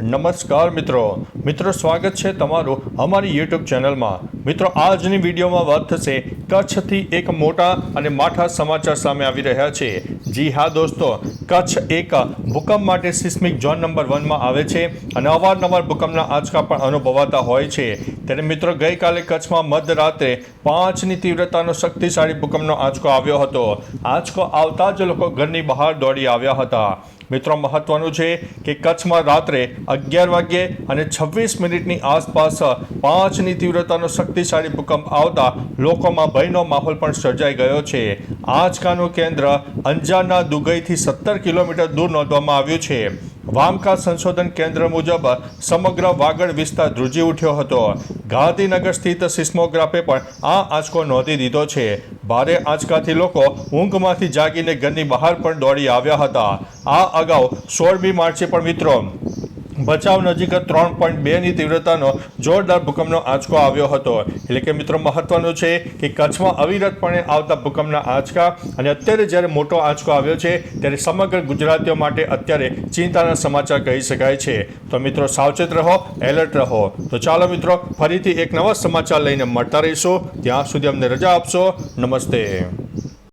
નમસ્કાર મિત્રો સ્વાગત છે તમારું અમારી યુટ્યુબ ચેનલમાં। મિત્રો આજની વિડીયોમાં વાત થશે કચ્છથી એક મોટા અને માઠા સમાચાર સામે આવી રહ્યા છે। જી હા દોસ્તો, કચ્છ એક ભૂકંપ માટે સિસ્મિક ઝોન નંબર 1માં આવે છે અને અવારનવાર ભૂકંપના આંચકા પણ અનુભવાતા હોય છે। ત્યારે મિત્રો ગઈકાલે કચ્છમાં મધરાત્રે 5ની તીવ્રતાનો શક્તિશાળી ભૂકંપનો આંચકો આવ્યો હતો। આંચકો આવતા જ લોકો ઘરની બહાર દોડી આવ્યા હતા। મિત્રો મહત્વનું છે કે કચ્છમાં રાત્રે 11 વાગ્યે અને 26 મિનિટની આસપાસ 5ની તીવ્રતાનો શક્તિશાળી ભૂકંપ આવતા લોકોમાં ભયનો માહોલ પણ સર્જાઈ ગયો છે। આંચકાનું કેન્દ્ર અંજારના દુગઈથી 17 કિલોમીટર દૂર નોંધવામાં આવ્યું છે। વામકા સંશોધન કેન્દ્ર મુજબ સમગ્ર વાગડ વિસ્તાર ધ્રુજી ઉઠ્યો હતો। ગાંધીનગર સ્થિત સિસ્મોગ્રાફે પણ આ આંચકો નોંધી દીધો છે। ભારે આંચકાથી લોકો ઊંઘમાંથી જાગીને ઘરની બહાર પણ દોડી આવ્યા હતા। આ અગાઉ 16મી માર્ચે પણ મિત્રો ભચાઉ નજીક 3.2ની તીવ્રતાનો જોરદાર ભૂકંપનો આંચકો આવ્યો હતો। એટલે કે મિત્રો મહત્વનું છે કે કચ્છમાં અવિરતપણે આવતા ભૂકંપના આંચકા અને અત્યારે જ્યારે મોટો આંચકો આવ્યો છે ત્યારે સમગ્ર ગુજરાતીઓ માટે અત્યારે ચિંતાના સમાચાર કહી શકાય છે। તો મિત્રો સાવચેત રહો, એલર્ટ રહો। તો ચાલો મિત્રો ફરીથી એક નવા સમાચાર લઈને મળતા રહીશું। ત્યાં સુધી અમને રજા આપશો। નમસ્તે।